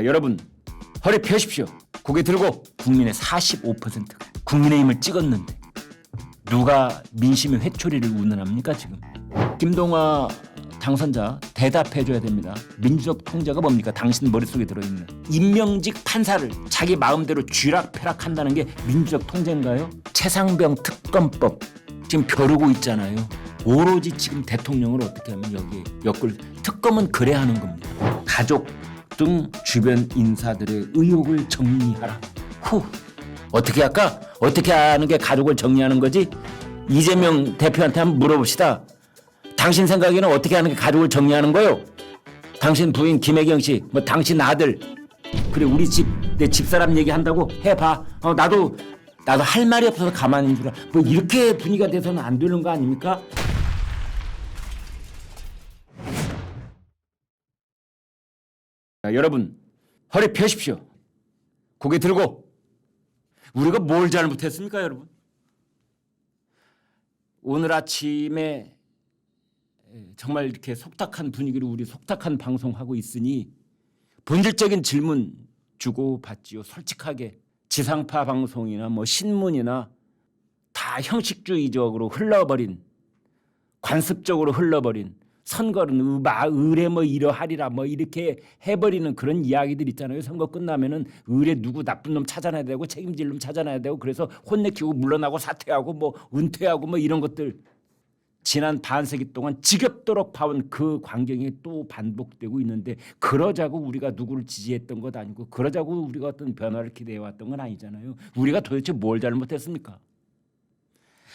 여러분 허리 펴십시오. 고개 들고. 국민의 45%가 국민의힘을 찍었는데 누가 민심의 회초리를 운운합니까 지금? 김동완 당선자 대답해줘야 됩니다. 민주적 통제가 뭡니까? 당신 머릿속에 들어있는 임명직 판사를 자기 마음대로 쥐락펴락한다는 게 민주적 통제인가요? 최상병 특검법 지금 벼르고 있잖아요. 오로지 지금 대통령을 어떻게 하면 여기에 엮을 특검은 그래야 하는 겁니다. 가족 등 주변 인사들의 의혹을 정리하라. 어떻게 할까? 어떻게 하는 게 가족을 정리하는 거지? 이재명 대표한테 한번 물어봅시다. 당신 생각에는 어떻게 하는 게 가족을 정리하는 거요? 당신 부인 김혜경 씨, 뭐 당신 아들, 그래 우리 집 내 집사람 얘기한다고 해봐. 나도 할 말이 없어서 가만히 있는 줄 알아. 뭐 이렇게 분위기가 돼서는 안 되는 거 아닙니까? 자, 여러분 허리 펴십시오. 고개 들고. 우리가 뭘 잘못했습니까, 여러분? 오늘 아침에 정말 이렇게 속닥한 분위기로 우리 속닥한 방송하고 있으니 본질적인 질문 주고 받지요. 솔직하게 지상파 방송이나 뭐 신문이나 다 형식주의적으로 흘러버린, 관습적으로 흘러버린, 선거는 의뢰 뭐 이러하리라 뭐 이렇게 해버리는 그런 이야기들 있잖아요. 선거 끝나면은 의뢰 누구 나쁜 놈 찾아내야 되고 책임질 놈 찾아내야 되고 그래서 혼내키고 물러나고 사퇴하고 뭐 은퇴하고 뭐 이런 것들 지난 반세기 동안 지겹도록 봐온 그 광경이 또 반복되고 있는데 그러자고 우리가 누구를 지지했던 것 아니고 그러자고 우리가 어떤 변화를 기대해왔던 건 아니잖아요. 우리가 도대체 뭘 잘못했습니까?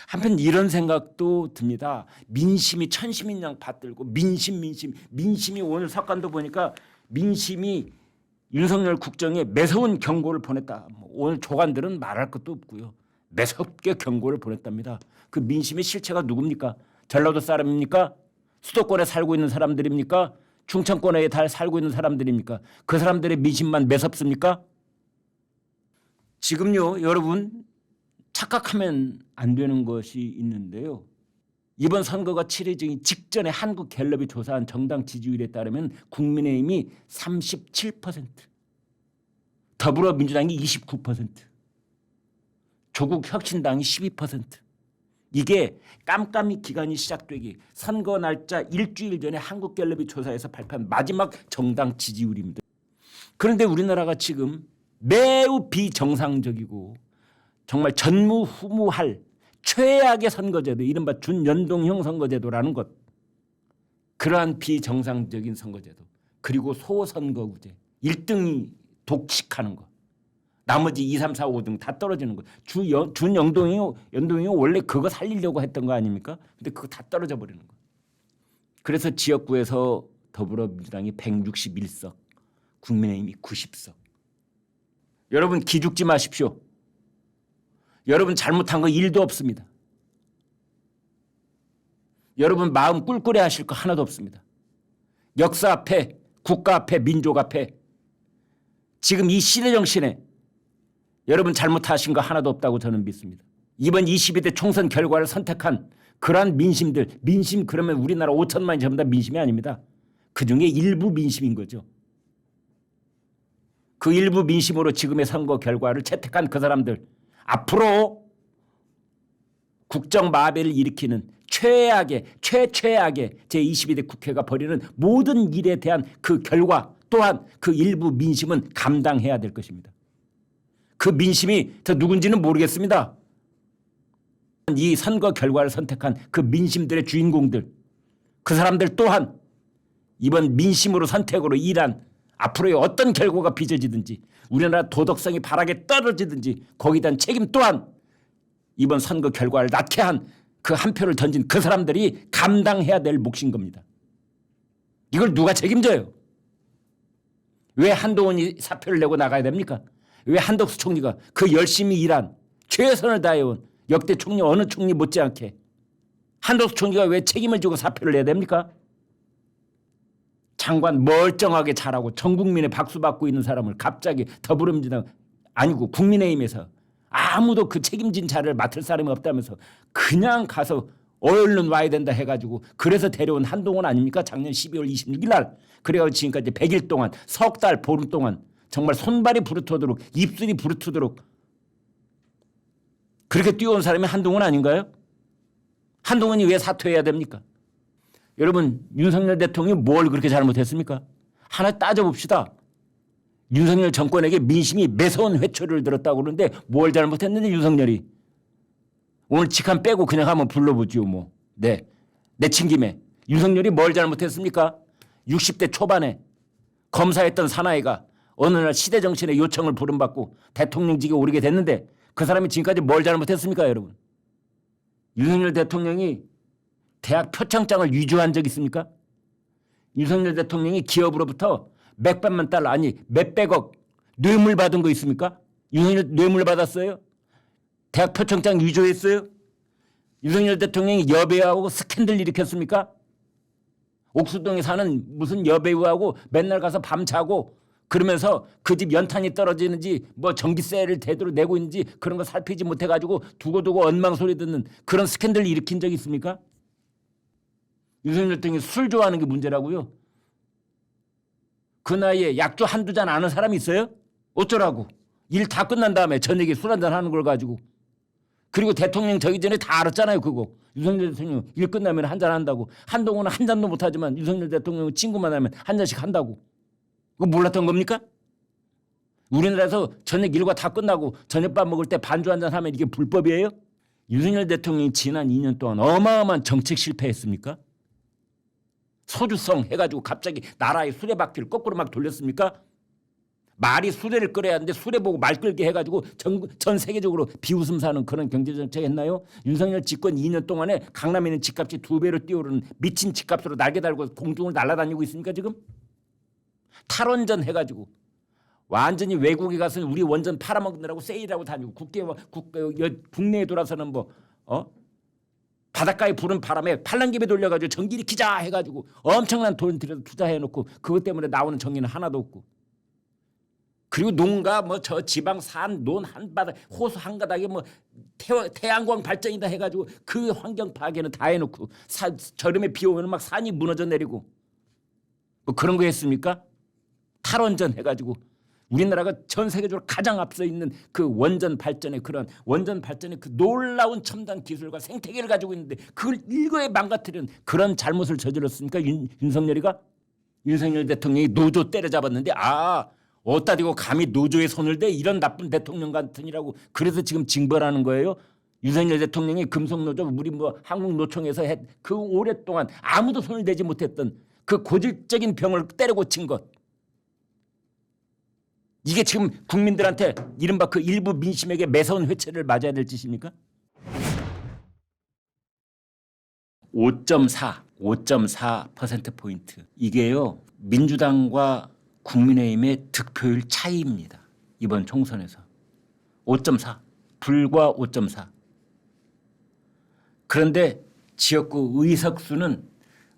한편 이런 생각도 듭니다. 민심이 천시민양 받들고 민심이 오늘 사건도 보니까 민심이 윤석열 국정에 매서운 경고를 보냈다. 오늘 조간들은 말할 것도 없고요. 매섭게 경고를 보냈답니다. 그 민심의 실체가 누굽니까? 전라도 사람입니까? 수도권에 살고 있는 사람들입니까? 충청권에 다 살고 있는 사람들입니까? 그 사람들의 민심만 매섭습니까? 지금요 여러분 착각하면 안 되는 것이 있는데요. 이번 선거가 치러지기 직전에 한국갤럽이 조사한 정당 지지율에 따르면 국민의힘이 37%, 더불어민주당이 29%, 조국혁신당이 12%. 이게 깜깜이 기간이 시작되기 선거 날짜 일주일 전에 한국갤럽이 조사해서 발표한 마지막 정당 지지율입니다. 그런데 우리나라가 지금 매우 비정상적이고 정말 전무후무할 최악의 선거제도, 이른바 준연동형 선거제도라는 것, 그러한 비정상적인 선거제도, 그리고 소선거구제 1등이 독식하는 것, 나머지 2, 3, 4, 5등 다 떨어지는 것. 준연동형이 원래 그거 살리려고 했던 거 아닙니까? 근데 그거 다 떨어져 버리는 것. 그래서 지역구에서 더불어민주당이 161석, 국민의힘이 90석. 여러분 기죽지 마십시오. 여러분 잘못한 거 1도 없습니다. 여러분 마음 꿀꿀해 하실 거 하나도 없습니다. 역사 앞에, 국가 앞에, 민족 앞에 지금 이 시대 정신에 여러분 잘못하신 거 하나도 없다고 저는 믿습니다. 이번 22대 총선 결과를 선택한 그러한 민심들, 민심 그러면 우리나라 5천만이 전부 다 민심이 아닙니다. 그중에 일부 민심인 거죠. 그 일부 민심으로 지금의 선거 결과를 채택한 그 사람들, 앞으로 국정 마비를 일으키는 최악의 제22대 국회가 벌이는 모든 일에 대한 그 결과 또한 그 일부 민심은 감당해야 될 것입니다. 그 민심이 저 누군지는 모르겠습니다. 이 선거 결과를 선택한 그 민심들의 주인공들, 그 사람들 또한 이번 민심으로 선택으로 일한 앞으로의 어떤 결과가 빚어지든지 우리나라 도덕성이 바닥에 떨어지든지 거기에 대한 책임 또한 이번 선거 결과를 낳게 한 그 한 표를 던진 그 사람들이 감당해야 될 몫인 겁니다. 이걸 누가 책임져요? 왜 한동훈이 사표를 내고 나가야 됩니까? 왜 한덕수 총리가 그 열심히 일한 최선을 다해온 역대 총리 어느 총리 못지않게 한덕수 총리가 왜 책임을 지고 사표를 내야 됩니까? 장관 멀쩡하게 잘하고 전 국민의 박수 받고 있는 사람을 갑자기 더불어민주당 아니고 국민의힘에서 아무도 그 책임진 자를 맡을 사람이 없다면서 그냥 가서 얼른 와야 된다 해가지고 그래서 데려온 한동훈 아닙니까? 작년 12월 26일 날. 그래가지고 지금까지 100일 동안 석 달 보름 동안 정말 손발이 부르트도록 입술이 부르트도록 그렇게 뛰어온 사람이 한동훈 아닌가요? 한동훈이 왜 사퇴해야 됩니까? 여러분 윤석열 대통령이 뭘 그렇게 잘못했습니까? 하나 따져봅시다. 윤석열 정권에게 민심이 매서운 회초리를 들었다고 그러는데 뭘 잘못했는지 윤석열이. 오늘 직함 빼고 그냥 한번 불러보지요 뭐. 네, 내친 김에 윤석열이 뭘 잘못했습니까? 60대 초반에 검사했던 사나이가 어느 날 시대정신의 요청을 부름받고 대통령직에 오르게 됐는데 그 사람이 지금까지 뭘 잘못했습니까 여러분? 윤석열 대통령이 대학 표창장을 위조한 적 있습니까? 윤석열 대통령이 기업으로부터 몇백만 달러 아니 몇백억 뇌물 받은 거 있습니까? 윤석열 뇌물 받았어요? 대학 표창장 위조했어요? 윤석열 대통령이 여배우하고 스캔들 일으켰습니까? 옥수동에 사는 무슨 여배우하고 맨날 가서 밤자고 그러면서 그 집 연탄이 떨어지는지 뭐 전기세를 제대로 내고 있는지 그런 거 살피지 못해가지고 두고두고 엉망 소리 듣는 그런 스캔들 일으킨 적 있습니까? 윤석열 대통령이 술 좋아하는 게 문제라고요? 그 나이에 약주 한두 잔 아는 사람이 있어요? 어쩌라고? 일 다 끝난 다음에 저녁에 술 한잔 하는 걸 가지고. 그리고 대통령 저기 전에 다 알았잖아요 그거. 윤석열 대통령 일 끝나면 한잔 한다고. 한동훈은 한 잔도 못하지만 윤석열 대통령은 친구만 하면 한 잔씩 한다고. 그거 몰랐던 겁니까? 우리나라에서 저녁 일과 다 끝나고 저녁밥 먹을 때 반주 한잔 하면 이게 불법이에요? 윤석열 대통령이 지난 2년 동안 어마어마한 정책 실패했습니까? 소주성 해가지고 갑자기 나라의 수레바퀴를 거꾸로 막 돌렸습니까? 말이 수레를 끌어야 하는데 수레 보고 말 끌게 해가지고 전 세계적으로 비웃음 사는 그런 경제정책 했나요? 윤석열 집권 2년 동안에 강남에 있는 집값이 2배로 뛰어오르는 미친 집값으로 날개 달고 공중을 날아다니고 있습니까 지금? 탈원전 해가지고 완전히 외국에 가서 우리 원전 팔아먹느라고 세일하고 다니고 국내에 돌아서는 바닷가에 부는 바람에 팔랑귀에 돌려가지고 전기 일으키자 해가지고 엄청난 돈 들여서 투자해놓고 그것 때문에 나오는 전기는 하나도 없고 그리고 농가 뭐 저 지방 산 논 한바닥 호수 한가닥에 뭐 태양광 발전이다 해가지고 그 환경 파괴는 다 해놓고 저름에 비 오면 막 산이 무너져 내리고 뭐 그런 거 했습니까? 탈원전 해가지고 우리나라가 전 세계적으로 가장 앞서 있는 그 원전 발전의 그런 원전 발전의 그 놀라운 첨단 기술과 생태계를 가지고 있는데 그걸 일거에 망가뜨리는 그런 잘못을 저질렀습니까? 윤석열이가? 윤석열 대통령이 노조 때려잡았는데 어디다 대고 감히 노조에 손을 대 이런 나쁜 대통령 같으니라고 그래서 지금 징벌하는 거예요? 윤석열 대통령이 금속노조 우리 뭐 한국노총에서 그 오랫동안 아무도 손을 대지 못했던 그 고질적인 병을 때려 고친 것 이게 지금 국민들한테 이른바 그 일부 민심에게 매서운 회채를 맞아야 될 짓입니까? 5.4%포인트. 이게요. 민주당과 국민의힘의 득표율 차이입니다. 이번 총선에서. 5.4. 불과 5.4. 그런데 지역구 의석수는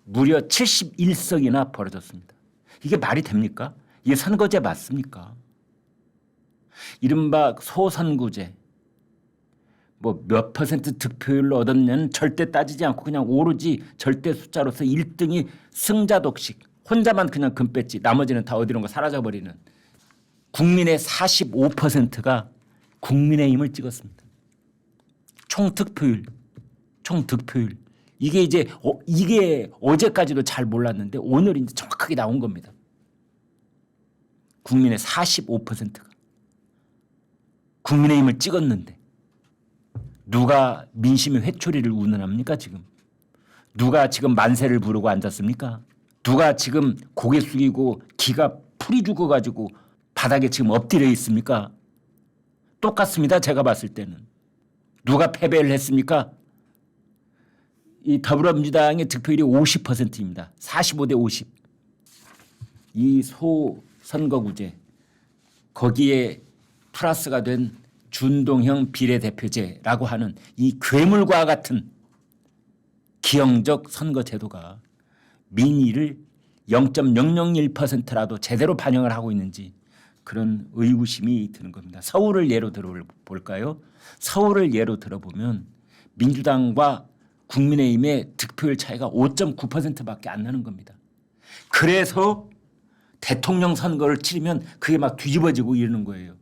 무려 71석이나 벌어졌습니다. 이게 말이 됩니까? 이게 선거제 맞습니까? 이른바 소선구제 뭐 몇 퍼센트 득표율로 얻었냐는 절대 따지지 않고 그냥 오로지 절대 숫자로서 1등이 승자 독식 혼자만 그냥 금 뺐지 나머지는 다 어디론가 사라져버리는 국민의 45%가 국민의힘을 찍었습니다. 총득표율 이게 이제 이게 어제까지도 잘 몰랐는데 오늘 이제 정확하게 나온 겁니다. 국민의 45%가 국민의힘을 찍었는데 누가 민심의 회초리를 운운합니까 지금? 누가 지금 만세를 부르고 앉았습니까? 누가 지금 고개 숙이고 기가 풀이 죽어가지고 바닥에 지금 엎드려 있습니까? 똑같습니다. 제가 봤을 때는. 누가 패배를 했습니까? 이 더불어민주당의 득표율이 50%입니다. 45대 50. 이 소선거구제 거기에 플러스가 된 준동형 비례대표제라고 하는 이 괴물과 같은 기형적 선거제도가 민의를 0.001%라도 제대로 반영을 하고 있는지 그런 의구심이 드는 겁니다. 서울을 예로 들어볼까요? 서울을 예로 들어보면 민주당과 국민의힘의 득표율 차이가 5.9%밖에 안 나는 겁니다. 그래서 대통령 선거를 치르면 그게 막 뒤집어지고 이러는 거예요.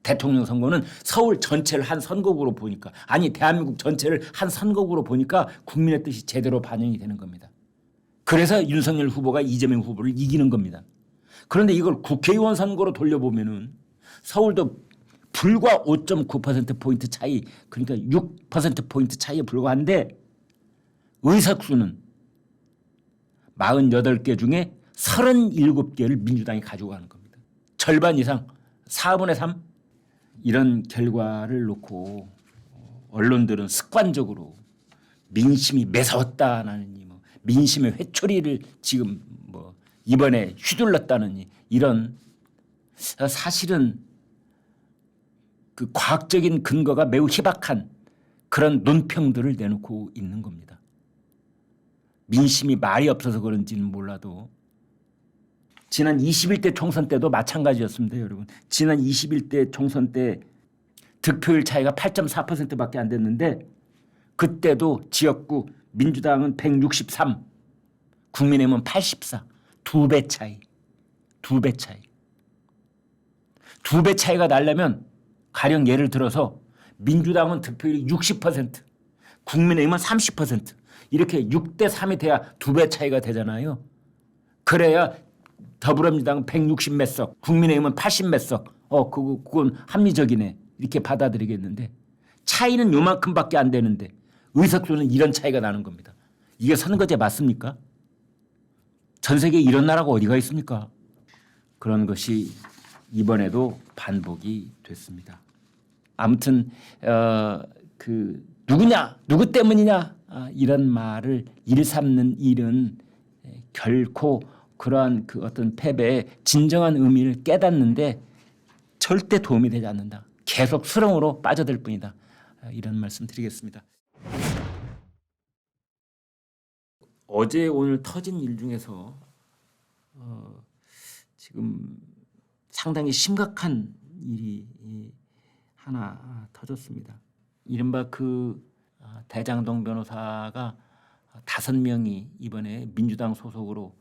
대통령 선거는 서울 전체를 한 선거구로 보니까, 아니 대한민국 전체를 한 선거구로 보니까 국민의 뜻이 제대로 반영이 되는 겁니다. 그래서 윤석열 후보가 이재명 후보를 이기는 겁니다. 그런데 이걸 국회의원 선거로 돌려보면은 서울도 불과 5.9%포인트 차이, 그러니까 6%포인트 차이에 불과한데 의석수는 48개 중에 37개를 민주당이 가지고 가는 겁니다. 절반 이상, 4분의 3. 이런 결과를 놓고 언론들은 습관적으로 민심이 매서웠다느니 뭐 민심의 회초리를 지금 뭐 이번에 휘둘렀다느니 이런, 사실은 그 과학적인 근거가 매우 희박한 그런 논평들을 내놓고 있는 겁니다. 민심이 말이 없어서 그런지는 몰라도 지난 21대 총선 때도 마찬가지였습니다, 여러분. 지난 21대 총선 때 득표율 차이가 8.4%밖에 안 됐는데 그때도 지역구 민주당은 163, 국민의힘은 84. 2배 차이. 2배 차이. 2배 차이가 나려면 가령 예를 들어서 민주당은 득표율이 60%, 국민의힘은 30%. 이렇게 6대 3이 돼야 2배 차이가 되잖아요. 그래야 더불어민주당은 160 몇 석, 국민의힘은 80 몇 석. 그건 합리적이네. 이렇게 받아들이겠는데 차이는 요만큼밖에 안 되는데 의석수는 이런 차이가 나는 겁니다. 이게 선거제 맞습니까? 전 세계에 이런 나라가 어디가 있습니까? 그런 것이 이번에도 반복이 됐습니다. 아무튼 누구냐, 누구 때문이냐 이런 말을 일삼는 일은 결코 그러한 그 어떤 패배의 진정한 의미를 깨닫는데 절대 도움이 되지 않는다. 계속 수렁으로 빠져들 뿐이다. 이런 말씀 드리겠습니다. 어제 오늘 터진 일 중에서 지금 상당히 심각한 일이 하나 터졌습니다. 이른바 대장동 변호사가 5명이 이번에 민주당 소속으로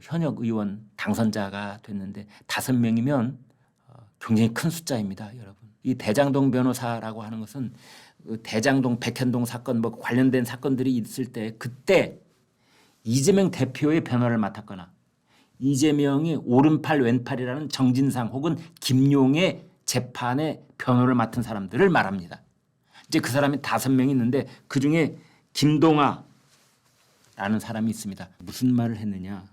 현역 의원 당선자가 됐는데 5명이면 굉장히 큰 숫자입니다, 여러분. 이 대장동 변호사라고 하는 것은 대장동 백현동 사건 뭐 관련된 사건들이 있을 때 그때 이재명 대표의 변호를 맡았거나 이재명이 오른팔 왼팔이라는 정진상 혹은 김용의 재판의 변호를 맡은 사람들을 말합니다. 이제 그 사람이 5명이 있는데 그중에 김동아라는 사람이 있습니다. 무슨 말을 했느냐?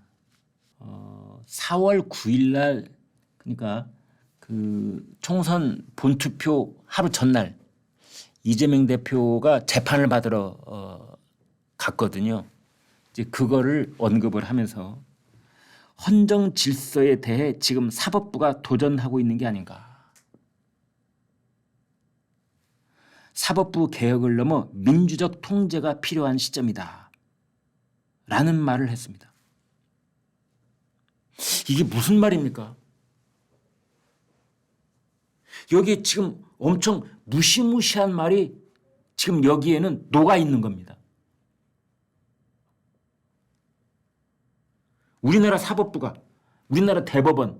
4월 9일 날, 그러니까 그 총선 본투표 하루 전날 이재명 대표가 재판을 받으러 갔거든요. 이제 그거를 언급을 하면서 헌정 질서에 대해 지금 사법부가 도전하고 있는 게 아닌가. 사법부 개혁을 넘어 민주적 통제가 필요한 시점이다. 라는 말을 했습니다. 이게 무슨 말입니까? 여기 지금 엄청 무시무시한 말이 지금 여기에는 녹아 있는 겁니다. 우리나라 사법부가, 우리나라 대법원을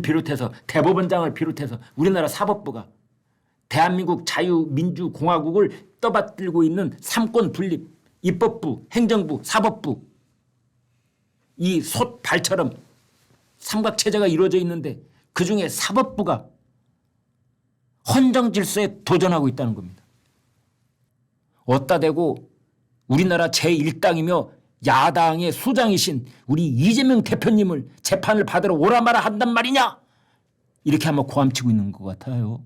비롯해서 대법원장을 비롯해서 우리나라 사법부가 대한민국 자유민주공화국을 떠받들고 있는 삼권 분립, 입법부, 행정부, 사법부, 이 솥발처럼 삼각체제가 이루어져 있는데 그중에 사법부가 헌정 질서에 도전하고 있다는 겁니다. 어따 대고 우리나라 제1당이며 야당의 수장이신 우리 이재명 대표님을 재판을 받으러 오라 마라 한단 말이냐? 이렇게 한번 고함치고 있는 것 같아요.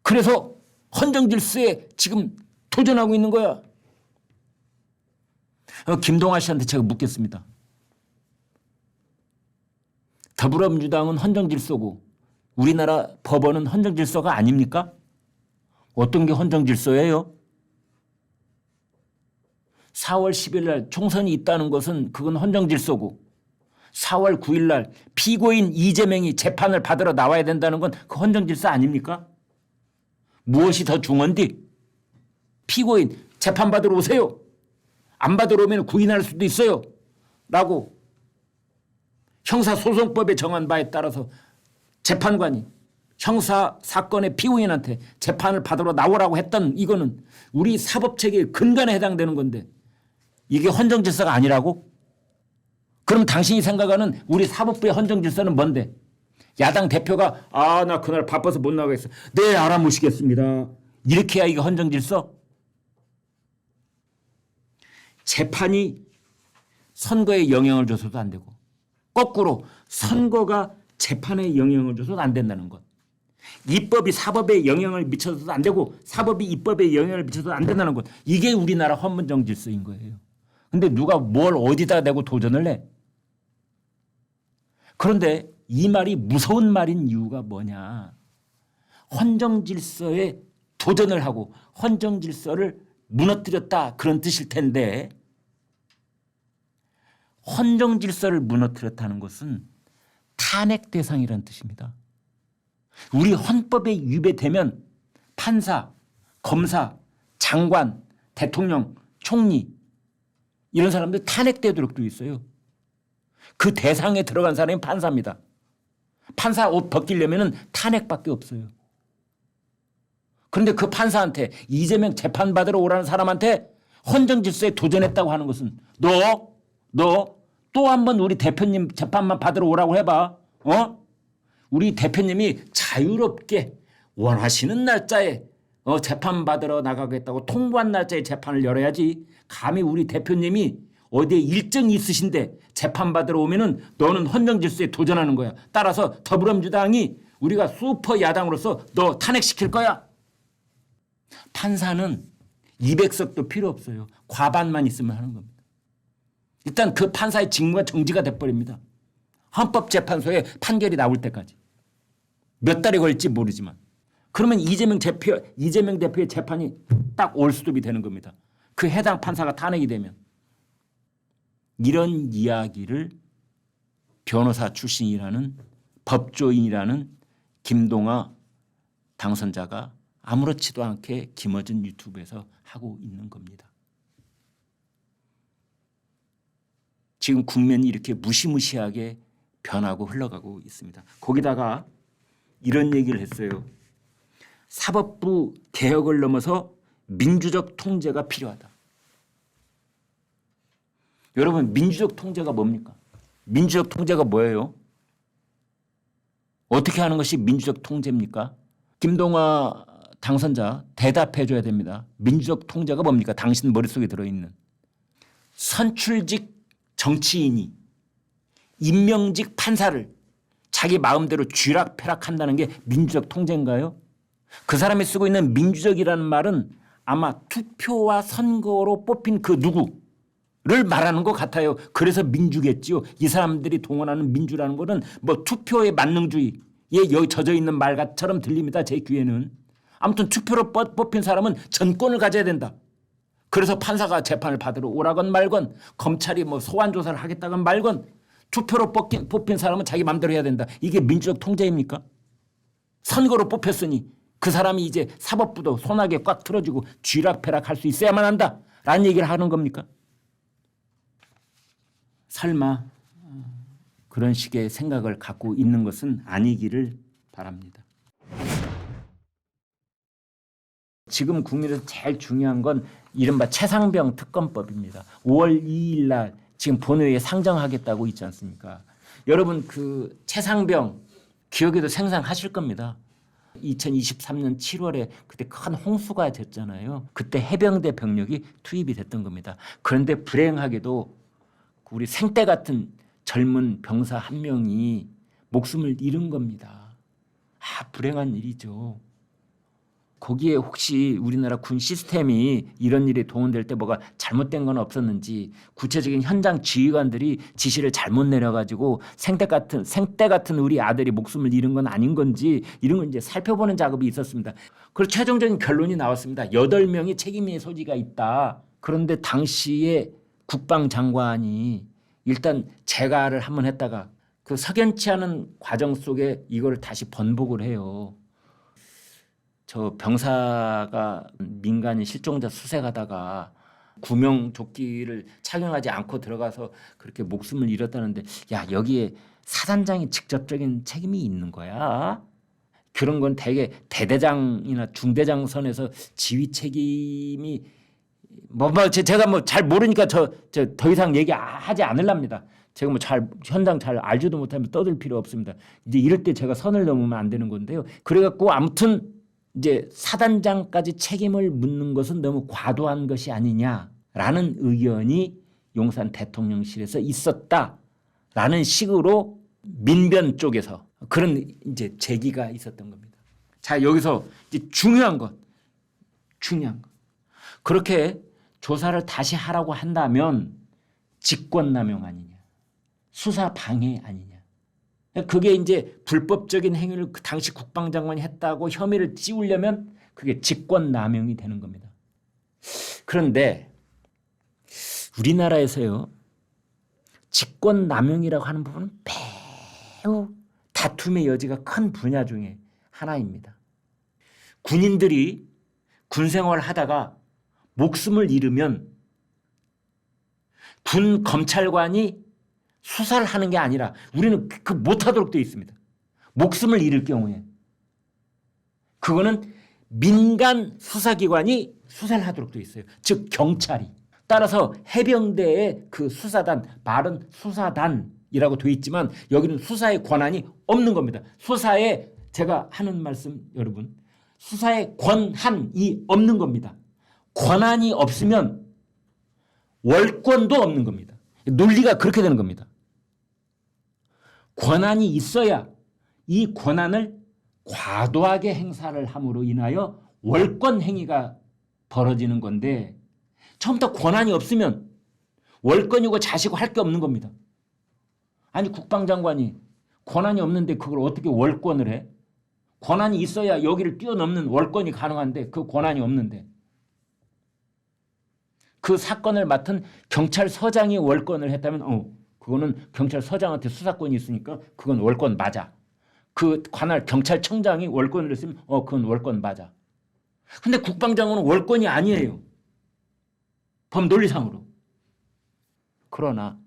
그래서 헌정 질서에 지금 도전하고 있는 거야. 김동아 씨한테 제가 묻겠습니다. 더불어민주당은 헌정 질서고 우리나라 법원은 헌정 질서가 아닙니까? 어떤 게 헌정 질서예요? 4월 10일 날 총선이 있다는 것은 그건 헌정 질서고 4월 9일 날 피고인 이재명이 재판을 받으러 나와야 된다는 건 그 헌정 질서 아닙니까? 무엇이 더 중요한디? 피고인 재판 받으러 오세요. 안 받으러 오면 구인할 수도 있어요. 라고 형사소송법에 정한 바에 따라서 재판관이 형사 사건의 피고인한테 재판을 받으러 나오라고 했던 이거는 우리 사법체계의 근간에 해당되는 건데 이게 헌정질서가 아니라고? 그럼 당신이 생각하는 우리 사법부의 헌정질서는 뭔데? 야당 대표가 나 그날 바빠서 못 나가겠어. 네, 알아모시겠습니다. 이렇게 해야 이게 헌정질서? 재판이 선거에 영향을 줘서도 안 되고 거꾸로 선거가 재판에 영향을 줘서도 안 된다는 것. 입법이 사법에 영향을 미쳐서도 안 되고 사법이 입법에 영향을 미쳐서도 안 된다는 것. 이게 우리나라 헌정 질서인 거예요. 근데 누가 뭘 어디다 대고 도전을 해? 그런데 이 말이 무서운 말인 이유가 뭐냐? 헌정 질서에 도전을 하고 헌정 질서를 무너뜨렸다 그런 뜻일 텐데 헌정 질서를 무너뜨렸다는 것은 탄핵 대상이라는 뜻입니다. 우리 헌법에 위배되면 판사, 검사, 장관, 대통령, 총리 이런 사람들 탄핵되도록 돼 있어요. 그 대상에 들어간 사람이 판사입니다. 판사 옷 벗기려면 탄핵밖에 없어요. 그런데 그 판사한테 이재명 재판받으러 오라는 사람한테 헌정 질서에 도전했다고 하는 것은 너 또 한 번 우리 대표님 재판만 받으러 오라고 해봐. 우리 대표님이 자유롭게 원하시는 날짜에 재판받으러 나가겠다고 통보한 날짜에 재판을 열어야지. 감히 우리 대표님이 어디에 일정이 있으신데 재판받으러 오면은 너는 헌정질서에 도전하는 거야. 따라서 더불어민주당이 우리가 슈퍼 야당으로서 너 탄핵시킬 거야. 판사는 200석도 필요 없어요. 과반만 있으면 하는 겁니다. 일단 그 판사의 직무가 정지가 돼버립니다. 헌법재판소에 판결이 나올 때까지. 몇 달이 걸릴지 모르지만. 그러면 이재명 대표의 재판이 딱 올스톱이 되는 겁니다. 그 해당 판사가 탄핵이 되면. 이런 이야기를 변호사 출신이라는 법조인이라는 김동아 당선자가 아무렇지도 않게 김어준 유튜브에서 하고 있는 겁니다. 지금 국면이 이렇게 무시무시하게 변하고 흘러가고 있습니다. 거기다가 이런 얘기를 했어요. 사법부 개혁을 넘어서 민주적 통제가 필요하다. 여러분, 민주적 통제가 뭡니까? 민주적 통제가 뭐예요? 어떻게 하는 것이 민주적 통제입니까? 김동아 당선자 대답해 줘야 됩니다. 민주적 통제가 뭡니까? 당신 머릿속에 들어있는. 선출직 정치인이 임명직 판사를 자기 마음대로 쥐락펴락한다는 게 민주적 통제인가요? 그 사람이 쓰고 있는 민주적이라는 말은 아마 투표와 선거로 뽑힌 그 누구를 말하는 것 같아요. 그래서 민주겠지요. 이 사람들이 동원하는 민주라는 것은 뭐 투표의 만능주의에 여기 젖어 있는 말처럼 들립니다. 제 귀에는. 아무튼 투표로 뽑힌 사람은 전권을 가져야 된다. 그래서 판사가 재판을 받으러 오라건 말건 검찰이 뭐 소환 조사를 하겠다건 말건 투표로 뽑힌 사람은 자기 마음대로 해야 된다. 이게 민주적 통제입니까? 선거로 뽑혔으니 그 사람이 이제 사법부도 손아귀에 꽉 틀어지고 쥐락펴락 할 수 있어야만 한다. 라는 얘기를 하는 겁니까? 설마 그런 식의 생각을 갖고 있는 것은 아니기를 바랍니다. 지금 국민에서 제일 중요한 건 이른바 최상병 특검법입니다. 5월 2일 날 지금 본회의에 상정하겠다고 있지 않습니까? 여러분 그 최상병 기억에도 생생하실 겁니다. 2023년 7월에 그때 큰 홍수가 됐잖아요. 그때 해병대 병력이 투입이 됐던 겁니다. 그런데 불행하게도 우리 생떼 같은 젊은 병사 한 명이 목숨을 잃은 겁니다. 불행한 일이죠. 거기에 혹시 우리나라 군 시스템이 이런 일에 동원될 때 뭐가 잘못된 건 없었는지 구체적인 현장 지휘관들이 지시를 잘못 내려가지고 생떼 같은 우리 아들이 목숨을 잃은 건 아닌 건지 이런 걸 이제 살펴보는 작업이 있었습니다. 그리고 최종적인 결론이 나왔습니다. 8명이 책임의 소지가 있다. 그런데 당시에 국방장관이 일단 재가를 한번 했다가 그 석연치 않은 과정 속에 이걸 다시 번복을 해요. 저 병사가 민간인 실종자 수색하다가 구명조끼를 착용하지 않고 들어가서 그렇게 목숨을 잃었다는데 야 여기에 사단장이 직접적인 책임이 있는 거야. 그런 건 대개 대대장이나 중대장 선에서 지휘 책임이 제가 뭐 잘 모르니까 저 더 이상 얘기하지 않으랍니다. 제가 뭐 잘 현장 잘 알지도 못하면 떠들 필요 없습니다. 이제 이럴 때 제가 선을 넘으면 안 되는 건데요. 그래갖고 아무튼 이제 사단장까지 책임을 묻는 것은 너무 과도한 것이 아니냐라는 의견이 용산 대통령실에서 있었다라는 식으로 민변 쪽에서 그런 이제 제기가 있었던 겁니다. 자, 여기서 이제 중요한 것. 그렇게 조사를 다시 하라고 한다면 직권남용 아니냐, 수사 방해 아니냐. 그게 이제 불법적인 행위를 그 당시 국방장관이 했다고 혐의를 씌우려면 그게 직권남용이 되는 겁니다. 그런데 우리나라에서요, 직권남용이라고 하는 부분은 매우 다툼의 여지가 큰 분야 중에 하나입니다. 군인들이 군생활을 하다가 목숨을 잃으면 군 검찰관이 수사를 하는 게 아니라 우리는 그 못하도록 되어 있습니다. 목숨을 잃을 경우에 그거는 민간 수사기관이 수사를 하도록 되어 있어요. 즉 경찰이. 따라서 해병대의 그 수사단, 말은 수사단이라고 되어 있지만 여기는 수사의 권한이 없는 겁니다. 수사에 제가 하는 말씀 여러분, 수사의 권한이 없는 겁니다. 권한이 없으면 월권도 없는 겁니다. 논리가 그렇게 되는 겁니다. 권한이 있어야 이 권한을 과도하게 행사를 함으로 인하여 월권 행위가 벌어지는 건데 처음부터 권한이 없으면 월권이고 자시고 할 게 없는 겁니다. 아니 국방장관이 권한이 없는데 그걸 어떻게 월권을 해? 권한이 있어야 여기를 뛰어넘는 월권이 가능한데 그 권한이 없는데 그 사건을 맡은 경찰서장이 월권을 했다면 그거는 경찰서장한테 수사권이 있으니까 그건 월권 맞아. 그 관할 경찰청장이 월권을 했으면 그건 월권 맞아. 근데 국방장관은 월권이 아니에요. 법 논리상으로. 그러나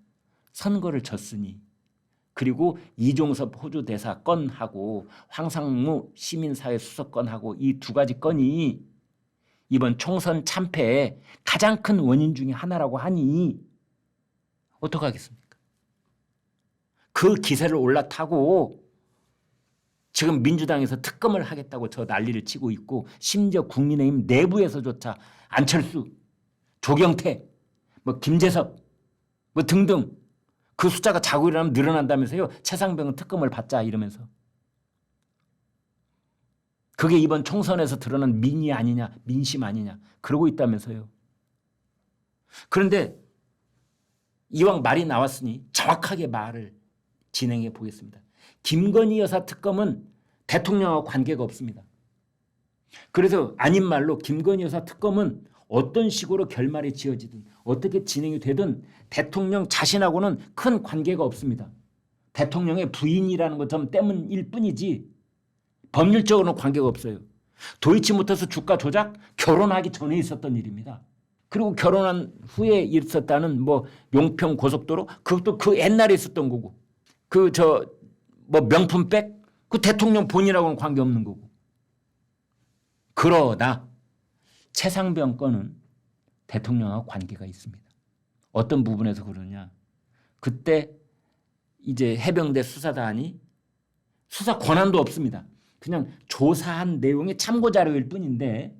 선거를 졌으니 그리고 이종섭 호주 대사 건하고 황상무 시민사회 수석 건하고 이 두 가지 건이 이번 총선 참패의 가장 큰 원인 중에 하나라고 하니 어떡하겠습니까? 그 기세를 올라타고 지금 민주당에서 특검을 하겠다고 저 난리를 치고 있고 심지어 국민의힘 내부에서조차 안철수, 조경태, 김재섭 등등 그 숫자가 자고 일어나면 늘어난다면서요. 최상병은 특검을 받자 이러면서. 그게 이번 총선에서 드러난 민의 아니냐, 민심 아니냐 그러고 있다면서요. 그런데 이왕 말이 나왔으니 정확하게 말을 진행해 보겠습니다. 김건희 여사 특검은 대통령하고 관계가 없습니다. 그래서 아닌 말로 김건희 여사 특검은 어떤 식으로 결말이 지어지든 어떻게 진행이 되든 대통령 자신하고는 큰 관계가 없습니다. 대통령의 부인이라는 것 때문일 뿐이지 법률적으로는 관계가 없어요. 도이치모터스 주가 조작 결혼하기 전에 있었던 일입니다. 그리고 결혼한 후에 있었다는 용평 고속도로 그것도 그 옛날에 있었던 거고 명품백 그 대통령 본인하고는 관계없는 거고. 그러나 최상병 건은 대통령하고 관계가 있습니다. 어떤 부분에서 그러냐. 그때 이제 해병대 수사단이 수사 권한도 없습니다. 그냥 조사한 내용의 참고 자료일 뿐인데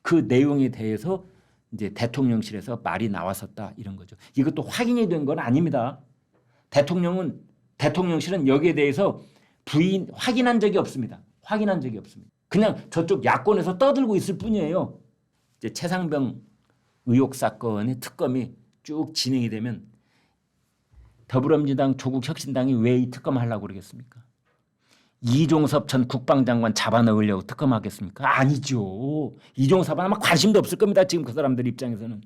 그 내용에 대해서 이제 대통령실에서 말이 나왔었다 이런 거죠. 이것도 확인이 된 건 아닙니다. 대통령실은 여기에 대해서 확인한 적이 없습니다. 확인한 적이 없습니다. 그냥 저쪽 야권에서 떠들고 있을 뿐이에요. 이제 최상병 의혹 사건의 특검이 쭉 진행이 되면 더불어민주당 조국혁신당이 왜 이 특검을 하려고 그러겠습니까? 이종섭 전 국방장관 잡아넣으려고 특검하겠습니까? 아니죠. 이종섭은 아마 관심도 없을 겁니다. 지금 그 사람들 입장에서는.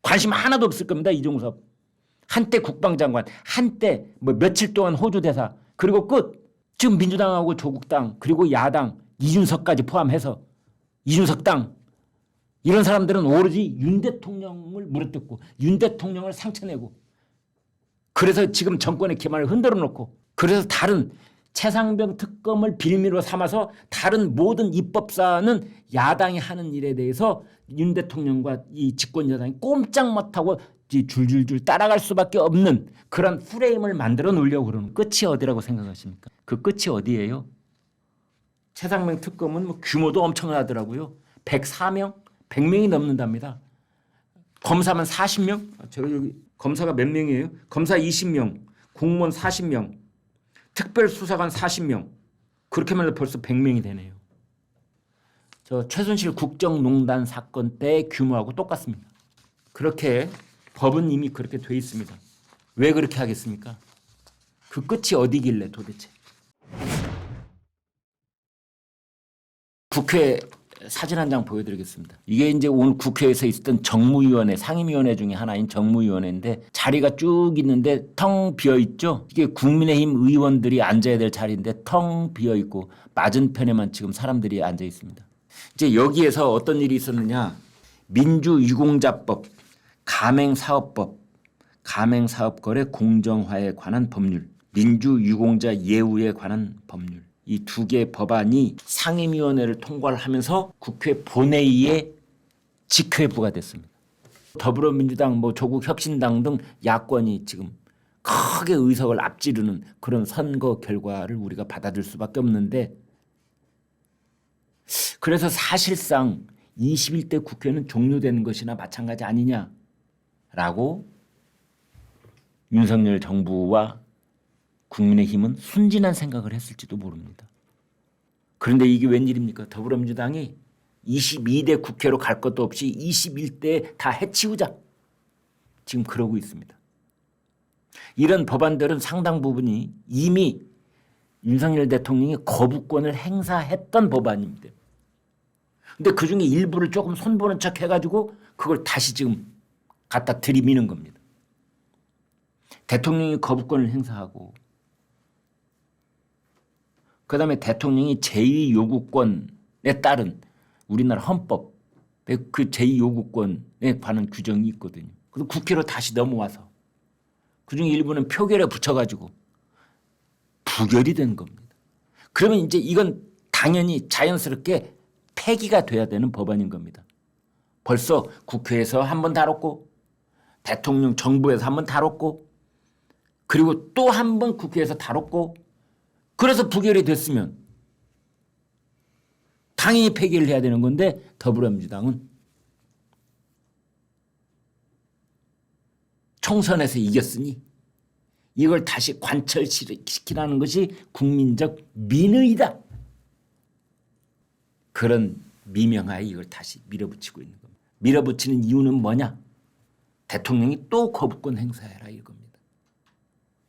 관심 하나도 없을 겁니다. 이종섭. 한때 국방장관, 한때 며칠 동안 호주 대사, 그리고 끝. 지금 민주당하고 조국당, 그리고 야당, 이준석까지 포함해서 이준석 당 이런 사람들은 오로지 윤 대통령을 물어뜯고 윤 대통령을 상처내고 그래서 지금 정권의 기반을 흔들어 놓고 그래서 다른 최상병 특검을 빌미로 삼아서 다른 모든 입법사는 야당이 하는 일에 대해서 윤 대통령과 이 집권 여당이 꼼짝 못하고 줄줄줄 따라갈 수밖에 없는 그런 프레임을 만들어 놓으려고 그러는 끝이 어디라고 생각하십니까? 그 끝이 어디예요? 최상병 특검은 뭐 규모도 엄청나더라고요. 104명, 100명이 넘는답니다. 검사만 40명? 저 여기 검사가 몇 명이에요? 검사 20명, 공무원 40명, 특별수사관 40명. 그렇게만 해도 벌써 100명이 되네요. 저 최순실 국정농단 사건 때 규모하고 똑같습니다. 그렇게 법은 이미 그렇게 돼 있습니다. 왜 그렇게 하겠습니까? 그 끝이 어디길래 도대체. 국회 사진 한 장 보여드리겠습니다. 이게 이제 오늘 국회에서 있었던 정무위원회, 상임위원회 중에 하나인 정무위원회인데 자리가 쭉 있는데 텅 비어 있죠. 이게 국민의힘 의원들이 앉아야 될 자리인데 텅 비어 있고 맞은편에만 지금 사람들이 앉아 있습니다. 이제 여기에서 어떤 일이 있었느냐. 민주유공자법, 가맹사업법, 가맹사업거래 공정화에 관한 법률, 민주유공자 예우에 관한 법률. 이 두 개의 법안이 상임위원회를 통과를 하면서 국회 본회의에 직회부가 됐습니다. 더불어민주당, 뭐 조국혁신당 등 야권이 지금 크게 의석을 앞지르는 그런 선거 결과를 우리가 받아들일 수밖에 없는데, 그래서 사실상 21대 국회는 종료되는 것이나 마찬가지 아니냐라고 윤석열 정부와 국민의힘은 순진한 생각을 했을지도 모릅니다. 그런데 이게 웬일입니까? 더불어민주당이 22대 국회로 갈 것도 없이 21대에 다 해치우자. 지금 그러고 있습니다. 이런 법안들은 상당 부분이 이미 윤석열 대통령이 거부권을 행사했던 법안입니다. 근데 그중에 일부를 조금 손보는 척 해가지고 그걸 다시 지금 갖다 들이미는 겁니다. 대통령이 거부권을 행사하고 그다음에 대통령이 제2요구권에 따른 우리나라 헌법에 그 제2요구권에 관한 규정이 있거든요. 그래서 국회로 다시 넘어와서 그중에 일부는 표결에 붙여가지고 부결이 된 겁니다. 그러면 이제 이건 당연히 자연스럽게 폐기가 돼야 되는 법안인 겁니다. 벌써 국회에서 한번 다뤘고 대통령 정부에서 한번 다뤘고 그리고 또 한 번 국회에서 다뤘고 그래서 부결이 됐으면 당연히 폐기를 해야 되는 건데 더불어민주당은 총선에서 이겼으니 이걸 다시 관철시키라는 것이 국민적 민의다. 그런 미명하에 이걸 다시 밀어붙이고 있는 겁니다. 밀어붙이는 이유는 뭐냐? 대통령이 또 거부권 행사해라 이겁니다.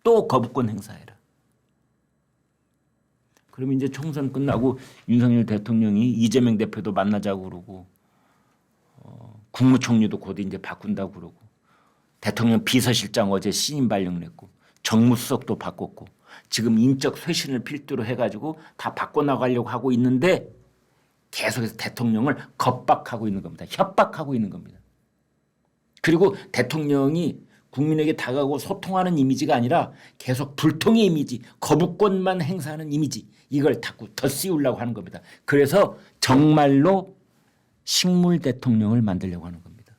또 거부권 행사해라. 그러면 이제 총선 끝나고 윤석열 대통령이 이재명 대표도 만나자고 그러고 국무총리도 곧 이제 바꾼다고 그러고 대통령 비서실장 어제 신임 발령을 했고 정무수석도 바꿨고 지금 인적 쇄신을 필두로 해가지고 다 바꿔나가려고 하고 있는데 계속해서 대통령을 겁박하고 있는 겁니다. 협박하고 있는 겁니다. 그리고 대통령이 국민에게 다가가고 소통하는 이미지가 아니라 계속 불통의 이미지, 거부권만 행사하는 이미지 이걸 자꾸 덧씌우려고 하는 겁니다. 그래서 정말로 식물 대통령을 만들려고 하는 겁니다.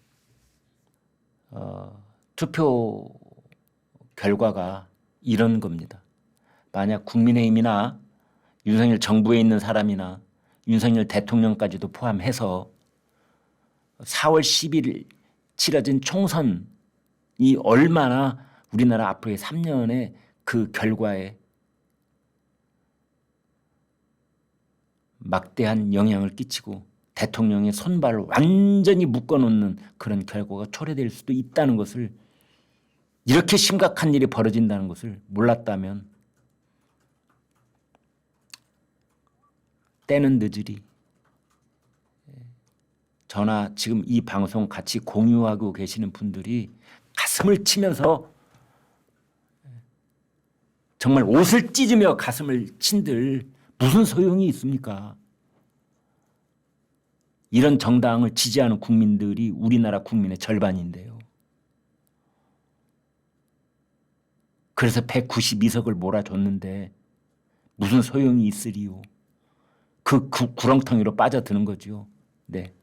투표 결과가 이런 겁니다. 만약 국민의힘이나 윤석열 정부에 있는 사람이나 윤석열 대통령까지도 포함해서 4월 10일 치러진 총선이 얼마나 우리나라 앞으로의 3년의 그 결과에 막대한 영향을 끼치고 대통령의 손발을 완전히 묶어놓는 그런 결과가 초래될 수도 있다는 것을, 이렇게 심각한 일이 벌어진다는 것을 몰랐다면 때는 늦으리 저나 지금 이 방송 같이 공유하고 계시는 분들이 가슴을 치면서 정말 옷을 찢으며 가슴을 친들 무슨 소용이 있습니까? 이런 정당을 지지하는 국민들이 우리나라 국민의 절반인데요. 그래서 192석을 몰아줬는데 무슨 소용이 있으리요. 그 구렁텅이로 빠져드는 거죠. 네.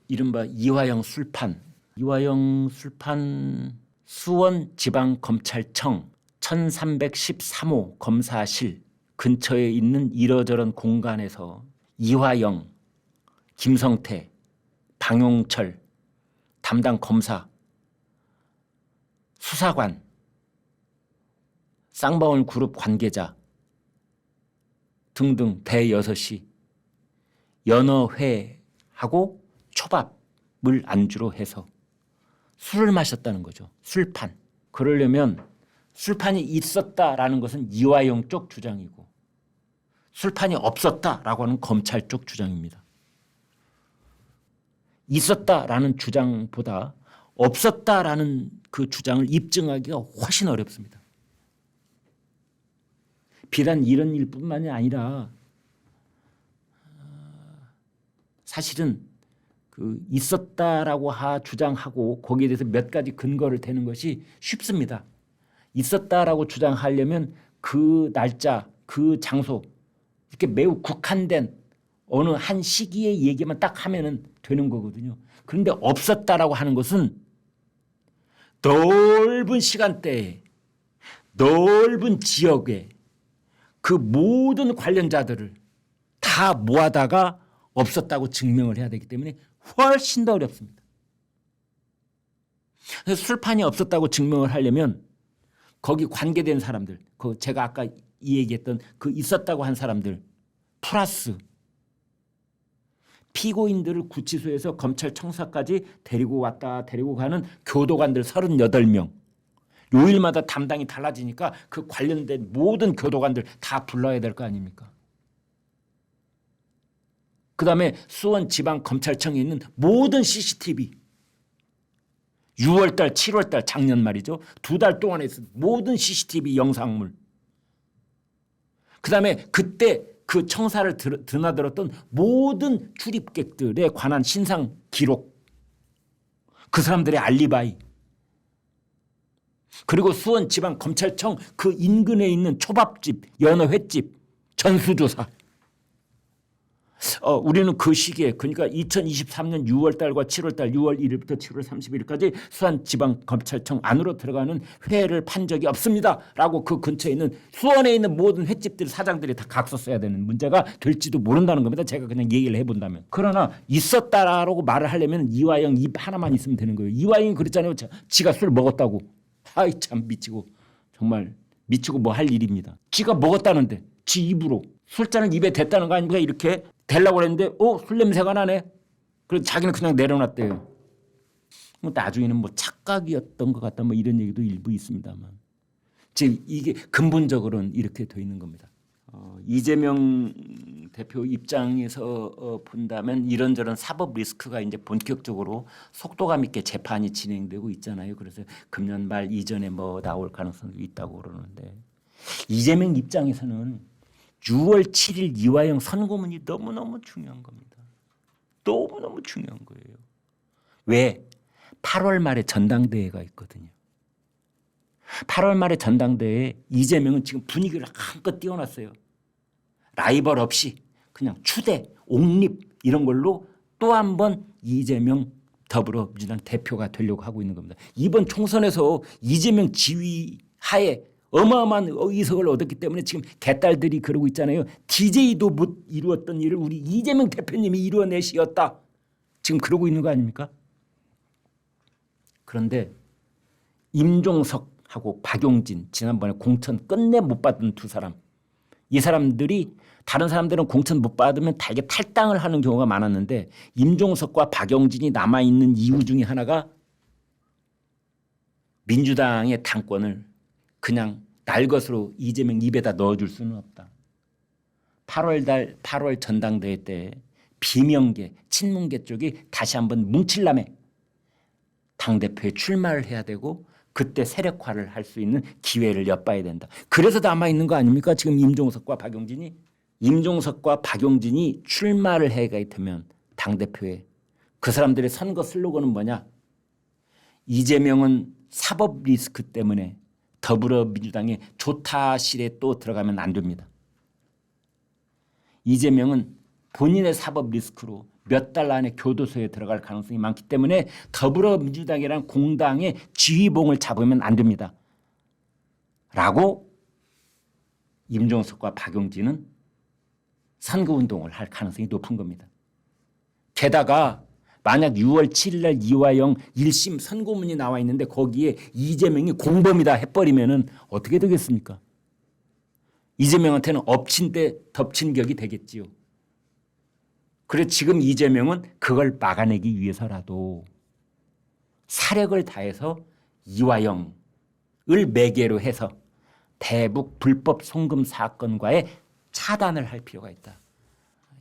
이른바 이화영 술판. 이화영 술판 수원지방검찰청 1313호 검사실 근처에 있는 이러저런 공간에서 이화영, 김성태, 방용철, 담당 검사, 수사관, 쌍방울 그룹 관계자 등등 대여섯이 연어회하고 초밥을 안주로 해서 술을 마셨다는 거죠. 술판. 그러려면 술판이 있었다라는 것은 이화영 쪽 주장이고 술판이 없었다라고 하는 검찰 쪽 주장입니다. 있었다라는 주장보다 없었다라는 그 주장을 입증하기가 훨씬 어렵습니다. 비단 이런 일뿐만이 아니라 사실은 그 있었다라고 주장하고 거기에 대해서 몇 가지 근거를 대는 것이 쉽습니다. 있었다라고 주장하려면 그 날짜, 그 장소 이렇게 매우 국한된 어느 한 시기의 얘기만 딱 하면은 되는 거거든요. 그런데 없었다라고 하는 것은 넓은 시간대에 넓은 지역에 그 모든 관련자들을 다 모아다가 없었다고 증명을 해야 되기 때문에 훨씬 더 어렵습니다. 그래서 술판이 없었다고 증명을 하려면 거기 관계된 사람들, 그 제가 아까 이 얘기했던 그 있었다고 한 사람들 플러스 피고인들을 구치소에서 검찰 청사까지 데리고 왔다 데리고 가는 교도관들 38명. 요일마다 담당이 달라지니까 그 관련된 모든 교도관들 다 불러야 될 거 아닙니까? 그다음에 수원지방검찰청에 있는 모든 CCTV 6월달 7월달 작년 말이죠. 2달 동안에 모든 CCTV 영상물 그다음에 그때 그 청사를 드나들었던 모든 출입객들에 관한 신상 기록 그 사람들의 알리바이 그리고 수원지방검찰청 그 인근에 있는 초밥집, 연어횟집 전수조사 우리는 그 시기에 그러니까 2023년 6월 달과 7월 달 6월 1일부터 7월 30일까지 수원지방검찰청 안으로 들어가는 회를 판 적이 없습니다. 라고 그 근처에 있는 수원에 있는 모든 횟집들 사장들이 다 각서 써야 되는 문제가 될지도 모른다는 겁니다. 제가 그냥 얘기를 해본다면. 그러나 있었다라고 말을 하려면 이화영 입 하나만 있으면 되는 거예요. 이화영이 그랬잖아요. 지가 술 먹었다고. 아이 참 미치고 정말 미치고 뭐 할 일입니다. 지가 먹었다는데 지 입으로 술잔을 입에 댔다는 거 아닙니까? 이렇게 대려고 했는데 술 냄새가 나네. 그래서 자기는 그냥 내려놨대요. 뭐 나중에는 뭐 착각이었던 것 같다 뭐 이런 얘기도 일부 있습니다만 지금 이게 근본적으로는 이렇게 돼 있는 겁니다. 이재명 대표 입장에서 본다면 이런저런 사법 리스크가 이제 본격적으로 속도감 있게 재판이 진행되고 있잖아요. 그래서 금년 말 이전에 뭐 나올 가능성도 있다고 그러는데 이재명 입장에서는 6월 7일 이화영 선고문이 너무너무 중요한 겁니다. 너무너무 중요한 거예요. 왜? 8월 말에 전당대회가 있거든요. 8월 말에 전당대회에 이재명은 지금 분위기를 한껏 띄워놨어요. 라이벌 없이 그냥 추대, 옹립 이런 걸로 또 한 번 이재명 더불어민주당 대표가 되려고 하고 있는 겁니다. 이번 총선에서 이재명 지휘 하에 어마어마한 의석을 얻었기 때문에 지금 개딸들이 그러고 있잖아요. DJ도 못 이루었던 일을 우리 이재명 대표님이 이루어내시었다. 지금 그러고 있는 거 아닙니까? 그런데 임종석하고 박용진 지난번에 공천 끝내 못 받은 두 사람 이 사람들이 다른 사람들은 공천 못 받으면 되게 탈당을 하는 경우가 많았는데 임종석과 박용진이 남아있는 이유 중에 하나가 민주당의 당권을 그냥 날 것으로 이재명 입에다 넣어줄 수는 없다. 8월 전당대회 때 비명계, 친문계 쪽이 다시 한번 뭉칠라며 당대표에 출마를 해야 되고 그때 세력화를 할 수 있는 기회를 엿봐야 된다. 그래서 남아있는 거 아닙니까? 지금 임종석과 박용진이. 임종석과 박용진이 출마를 해야 되면 당대표에 그 사람들의 선거 슬로건은 뭐냐? 이재명은 사법 리스크 때문에 더불어민주당의 조타실에 또 들어가면 안 됩니다. 이재명은 본인의 사법 리스크로 몇 달 안에 교도소에 들어갈 가능성이 많기 때문에 더불어민주당이라는 공당의 지휘봉을 잡으면 안 됩니다. 라고 임종석과 박용진은 선거운동을 할 가능성이 높은 겁니다. 게다가 만약 6월 7일 날 이화영 1심 선고문이 나와 있는데 거기에 이재명이 공범이다 해버리면 어떻게 되겠습니까? 이재명한테는 엎친 데 덮친 격이 되겠지요. 그래서 지금 이재명은 그걸 막아내기 위해서라도 사력을 다해서 이화영을 매개로 해서 대북 불법 송금 사건과의 차단을 할 필요가 있다.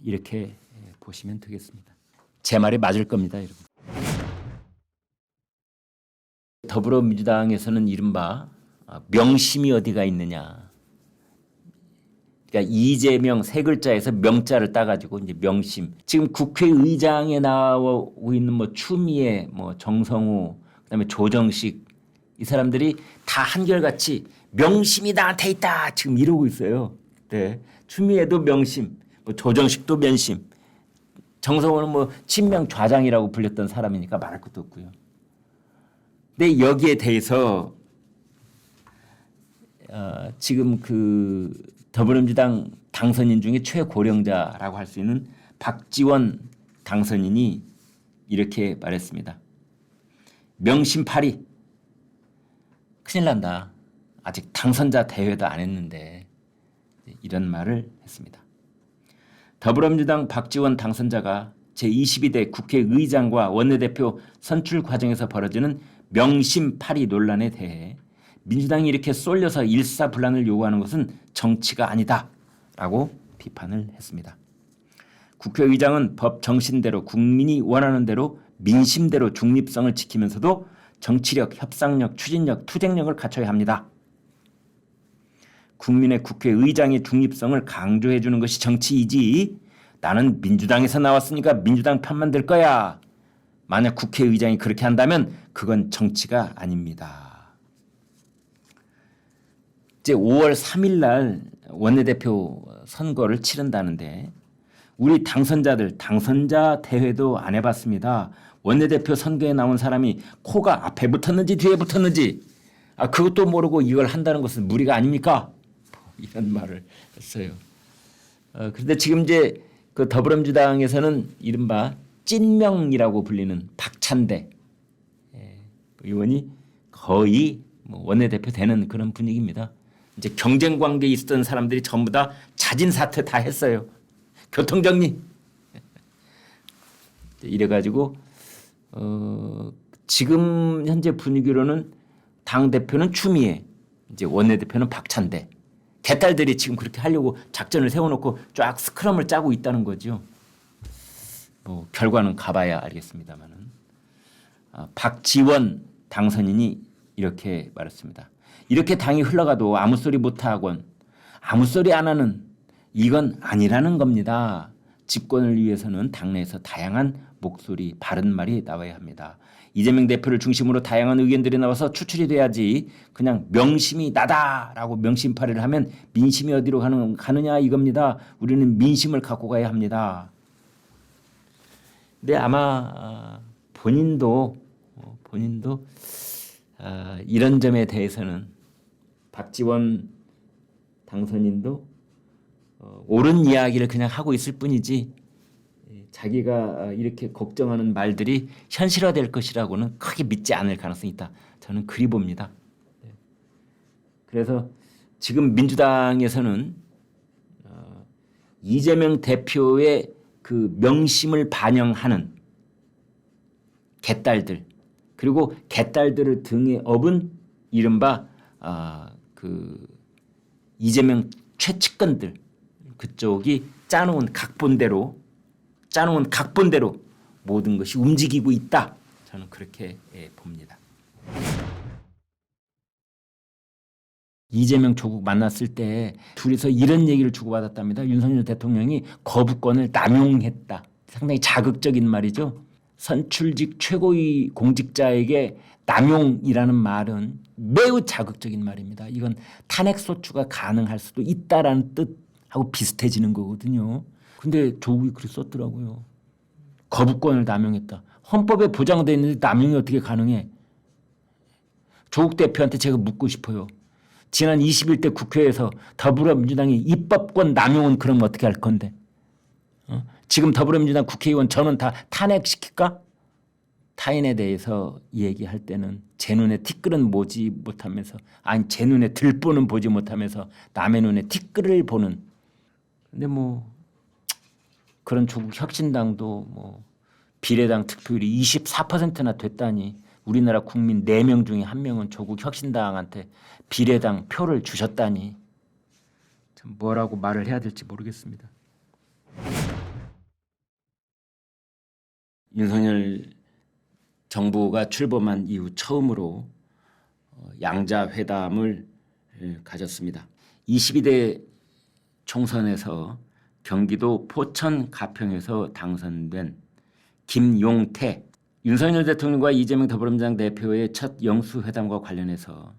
이렇게 보시면 되겠습니다. 제 말이 맞을 겁니다, 여러분. 더불어민주당에서는 이른바 명심이 어디가 있느냐. 그러니까 이재명 세 글자에서 명자를 따가지고 이제 명심. 지금 국회의장에 나오고 있는 뭐 추미애, 뭐 정성호, 그다음에 조정식 이 사람들이 다 한결같이 명심이 나한테 있다 지금 이러고 있어요. 네, 추미애도 명심, 뭐 조정식도 명심. 정성호는 뭐 친명 좌장이라고 불렸던 사람이니까 말할 것도 없고요. 근데 여기에 대해서 지금 그 더불어민주당 당선인 중에 최고령자라고 할 수 있는 박지원 당선인이 이렇게 말했습니다. 명심팔이 큰일 난다. 아직 당선자 대회도 안 했는데 이런 말을 했습니다. 더불어민주당 박지원 당선자가 제22대 국회의장과 원내대표 선출 과정에서 벌어지는 명심팔이 논란에 대해 민주당이 이렇게 쏠려서 일사불란을 요구하는 것은 정치가 아니다라고 비판을 했습니다. 국회의장은 법 정신대로 국민이 원하는 대로 민심대로 중립성을 지키면서도 정치력, 협상력, 추진력, 투쟁력을 갖춰야 합니다. 국민의 국회의장의 중립성을 강조해 주는 것이 정치이지 나는 민주당에서 나왔으니까 민주당 편만 들 거야. 만약 국회의장이 그렇게 한다면 그건 정치가 아닙니다. 이제 5월 3일 날 원내대표 선거를 치른다는데 우리 당선자들 당선자 대회도 안 해봤습니다. 원내대표 선거에 나온 사람이 코가 앞에 붙었는지 뒤에 붙었는지 그것도 모르고 이걸 한다는 것은 무리가 아닙니까? 이런 말을 했어요. 그런데 지금 이제 그 더불어민주당에서는 이른바 찐명이라고 불리는 박찬대 의원이 거의 뭐 원내대표 되는 그런 분위기입니다. 이제 경쟁 관계에 있었던 사람들이 전부 다 자진 사퇴 다 했어요. 교통정리. 이래가지고 지금 현재 분위기로는 당 대표는 추미애, 이제 원내대표는 박찬대. 개딸들이 지금 그렇게 하려고 작전을 세워놓고 쫙 스크럼을 짜고 있다는 거죠. 뭐 결과는 가봐야 알겠습니다만은 박지원 당선인이 이렇게 말했습니다. 이렇게 당이 흘러가도 아무 소리 못하곤 아무 소리 안 하는 이건 아니라는 겁니다. 집권을 위해서는 당내에서 다양한 목소리, 바른 말이 나와야 합니다. 이재명 대표를 중심으로 다양한 의견들이 나와서 추출이 돼야지 그냥 명심이 나다라고 명심팔이를 하면 민심이 어디로 가느냐 이겁니다. 우리는 민심을 갖고 가야 합니다. 근데 아마 본인도 이런 점에 대해서는 박지원 당선인도 옳은 이야기를 그냥 하고 있을 뿐이지 자기가 이렇게 걱정하는 말들이 현실화될 것이라고는 크게 믿지 않을 가능성이 있다. 저는 그리 봅니다. 그래서 지금 민주당에서는 이재명 대표의 그 명심을 반영하는 개딸들 그리고 개딸들을 등에 업은 이른바 그 이재명 최측근들 그쪽이 짜놓은 각본대로 모든 것이 움직이고 있다. 저는 그렇게 봅니다. 이재명 조국 만났을 때 둘이서 이런 얘기를 주고받았답니다. 윤석열 대통령이 거부권을 남용했다. 상당히 자극적인 말이죠. 선출직 최고위 공직자에게 남용이라는 말은 매우 자극적인 말입니다. 이건 탄핵소추가 가능할 수도 있다라는 뜻하고 비슷해지는 거거든요. 근데 조국이 그렇게 썼더라고요. 거부권을 남용했다. 헌법에 보장되어 있는데 남용이 어떻게 가능해? 조국 대표한테 제가 묻고 싶어요. 지난 21대 국회에서 더불어민주당이 입법권 남용은 그럼 어떻게 할 건데? 지금 더불어민주당 국회의원 저는 다 탄핵시킬까? 타인에 대해서 얘기할 때는 제 눈에 티끌은 보지 못하면서 아니 제 눈에 들보는 보지 못하면서 남의 눈에 티끌을 보는. 근데 뭐 그런 조국 혁신당도 뭐 비례당 득표율이 24%나 됐다니 우리나라 국민 4명 중에 1명은 조국 혁신당한테 비례당 표를 주셨다니 참 뭐라고 말을 해야 될지 모르겠습니다. 윤석열 정부가 출범한 이후 처음으로 양자회담을 가졌습니다. 22대 총선에서 경기도 포천 가평에서 당선된 김용태 윤석열 대통령과 이재명 더불어민주당 대표의 첫 영수회담과 관련해서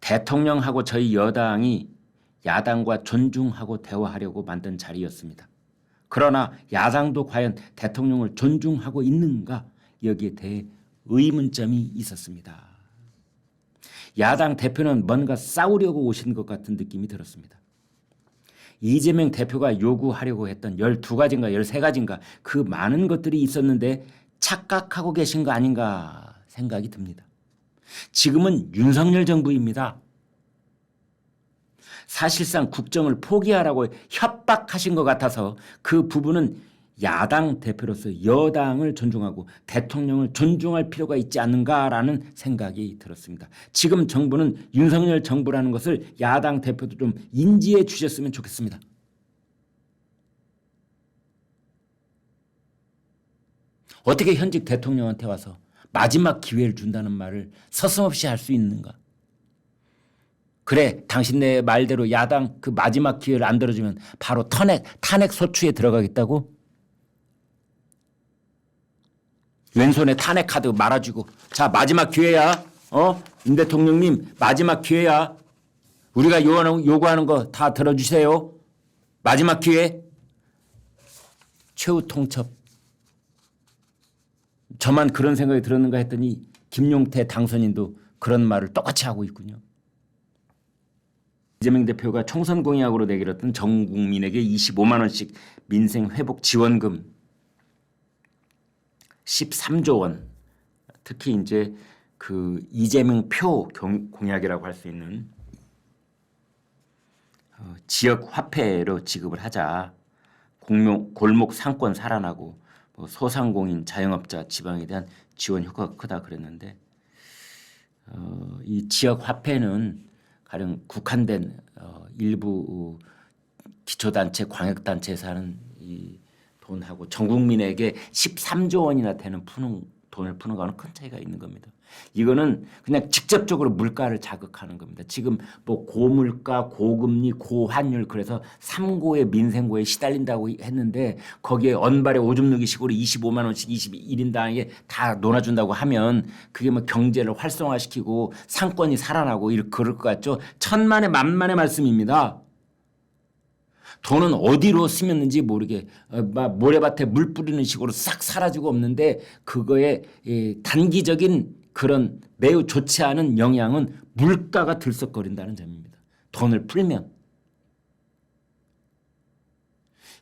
대통령하고 저희 여당이 야당과 존중하고 대화하려고 만든 자리였습니다. 그러나 야당도 과연 대통령을 존중하고 있는가 여기에 대해 의문점이 있었습니다. 야당 대표는 뭔가 싸우려고 오신 것 같은 느낌이 들었습니다. 이재명 대표가 요구하려고 했던 12가지인가 13가지인가 그 많은 것들이 있었는데 착각하고 계신 거 아닌가 생각이 듭니다. 지금은 윤석열 정부입니다. 사실상 국정을 포기하라고 협박하신 것 같아서 그 부분은 야당 대표로서 여당을 존중하고 대통령을 존중할 필요가 있지 않는가라는 생각이 들었습니다. 지금 정부는 윤석열 정부라는 것을 야당 대표도 좀 인지해 주셨으면 좋겠습니다. 어떻게 현직 대통령한테 와서 마지막 기회를 준다는 말을 서슴없이 할 수 있는가? 그래, 당신네 말대로 야당 그 마지막 기회를 안 들어주면 바로 탄핵 소추에 들어가겠다고? 왼손에 탄핵 카드 말아주고 자 마지막 기회야. 윤 대통령님 마지막 기회야. 우리가 요구하는 거 다 들어주세요. 마지막 기회. 최후 통첩. 저만 그런 생각이 들었는가 했더니 김용태 당선인도 그런 말을 똑같이 하고 있군요. 이재명 대표가 총선 공약으로 내걸었던 전 국민에게 25만 원씩 민생 회복 지원금 13조 원. 특히 이제 그 이재명 표 공약이라고 할 수 있는 지역 화폐로 지급을 하자. 골목 상권 살아나고 소상공인 자영업자 지방에 대한 지원 효과가 크다 그랬는데 이 지역 화폐는 가령 국한된 일부 기초단체 광역단체에서 하는 이 돈하고 전 국민에게 13조 원이나 되는 돈을 푸는 거는 큰 차이가 있는 겁니다. 이거는 그냥 직접적으로 물가를 자극하는 겁니다. 지금 뭐 고물가, 고금리, 고환율 그래서 3고의 민생고에 시달린다고 했는데 거기에 언발에 오줌 누기 식으로 25만 원씩 21인당에 다 놀아준다고 하면 그게 뭐 경제를 활성화시키고 상권이 살아나고 그럴 것 같죠? 천만의 만만의 말씀입니다. 돈은 어디로 쓰였는지 모르게 모래밭에 물 뿌리는 식으로 싹 사라지고 없는데 그거에 단기적인 그런 매우 좋지 않은 영향은 물가가 들썩거린다는 점입니다. 돈을 풀면.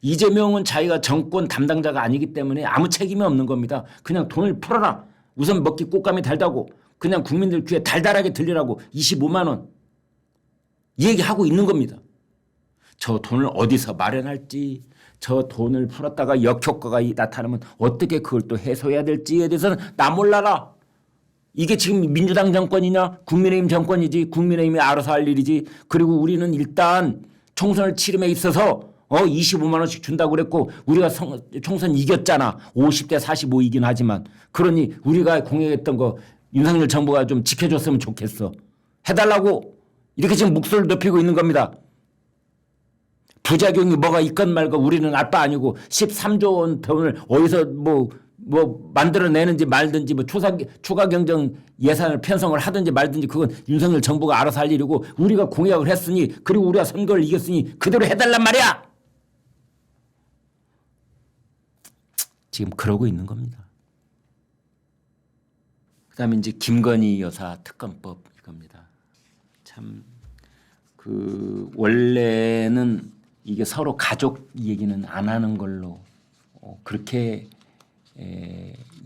이재명은 자기가 정권 담당자가 아니기 때문에 아무 책임이 없는 겁니다. 그냥 돈을 풀어라. 우선 먹기 꽃감이 달다고 그냥 국민들 귀에 달달하게 들리라고 25만 원 얘기하고 있는 겁니다. 저 돈을 어디서 마련할지 저 돈을 풀었다가 역효과가 나타나면 어떻게 그걸 또 해소해야 될지에 대해서는 나 몰라라. 이게 지금 민주당 정권이냐 국민의힘 정권이지 국민의힘이 알아서 할 일이지. 그리고 우리는 일단 총선을 치름에 있어서 25만 원씩 준다고 그랬고 우리가 총선 이겼잖아. 50대 45이긴 하지만 그러니 우리가 공약했던 거 윤석열 정부가 좀 지켜줬으면 좋겠어. 해달라고 이렇게 지금 목소리를 높이고 있는 겁니다. 부작용이 뭐가 있건 말건 우리는 알 바 아니고 13조 원 돈을 어디서 뭐 뭐 만들어내는지 말든지 뭐 추가 경정 예산을 편성을 하든지 말든지 그건 윤석열 정부가 알아서 할 일이고 우리가 공약을 했으니 그리고 우리가 선거를 이겼으니 그대로 해달란 말이야. 지금 그러고 있는 겁니다. 그다음에 이제 김건희 여사 특검법 이겁니다. 참 그 원래는 이게 서로 가족 얘기는 안 하는 걸로 그렇게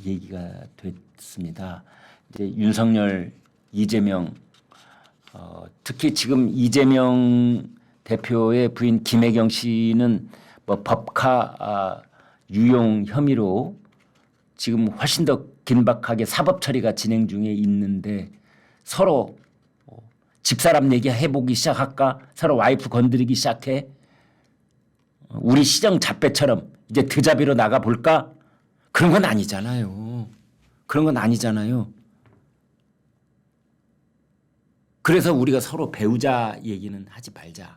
얘기가 됐습니다. 이제 윤석열, 이재명 특히 지금 이재명 대표의 부인 김혜경 씨는 뭐 법카 유용 혐의로 지금 훨씬 더 긴박하게 사법 처리가 진행 중에 있는데 서로 집사람 얘기 해보기 시작할까? 서로 와이프 건드리기 시작해? 우리 시정 잡배처럼 이제 드자비로 나가볼까? 그런 건 아니잖아요. 그런 건 아니잖아요. 그래서 우리가 서로 배우자 얘기는 하지 말자.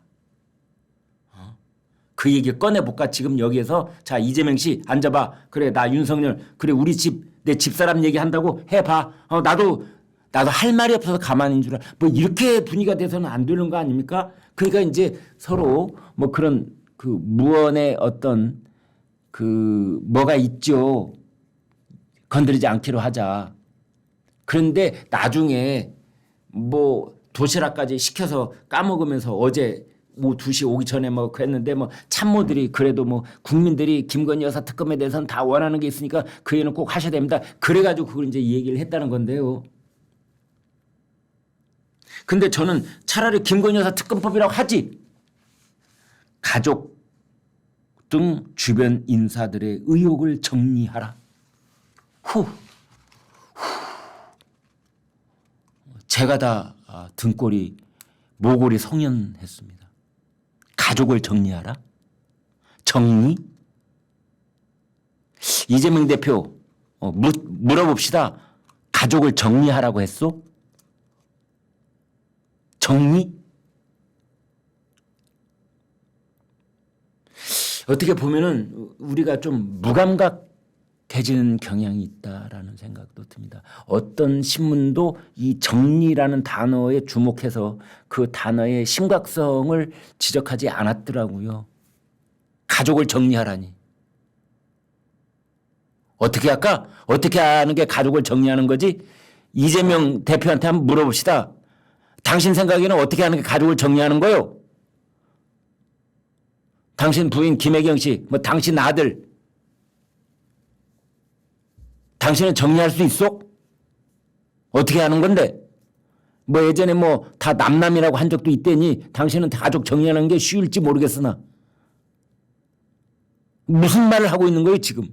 그 얘기 꺼내볼까? 지금 여기에서 자 이재명 씨 앉아봐. 그래 나 윤석열 그래 우리 집 내 집사람 얘기한다고 해봐. 나도 할 말이 없어서 가만히 있는 줄 알아. 뭐 이렇게 분위기가 돼서는 안 되는 거 아닙니까? 그러니까 이제 서로 뭐 그런 그 무언의 어떤 그 뭐가 있죠. 건드리지 않기로 하자. 그런데 나중에 뭐 도시락까지 시켜서 까먹으면서 어제 뭐 2시 오기 전에 뭐 했는데 뭐 참모들이 그래도 뭐 국민들이 김건희 여사 특검에 대해서는 다 원하는 게 있으니까 그 얘기는 꼭 하셔야 됩니다. 그래가지고 그걸 이제 얘기를 했다는 건데요. 근데 저는 차라리 김건희 여사 특검법이라고 하지. 가족 등 주변 인사들의 의혹을 정리하라. 제가 다 등골이 모골이 성연했습니다. 가족을 정리하라? 정리? 이재명 대표 물어봅시다. 가족을 정리하라고 했소? 정리? 어떻게 보면은 우리가 좀 무감각해지는 경향이 있다라는 생각도 듭니다. 어떤 신문도 이 정리라는 단어에 주목해서 그 단어의 심각성을 지적하지 않았더라고요. 가족을 정리하라니. 어떻게 할까? 어떻게 하는 게 가족을 정리하는 거지? 이재명 대표한테 한번 물어봅시다. 당신 생각에는 어떻게 하는 게 가족을 정리하는 거요? 당신 부인 김혜경 씨, 뭐 당신 아들, 당신은 정리할 수 있어? 어떻게 하는 건데? 뭐 예전에 뭐 다 남남이라고 한 적도 있대니 당신은 가족 정리하는 게 쉬울지 모르겠으나 무슨 말을 하고 있는 거예요 지금?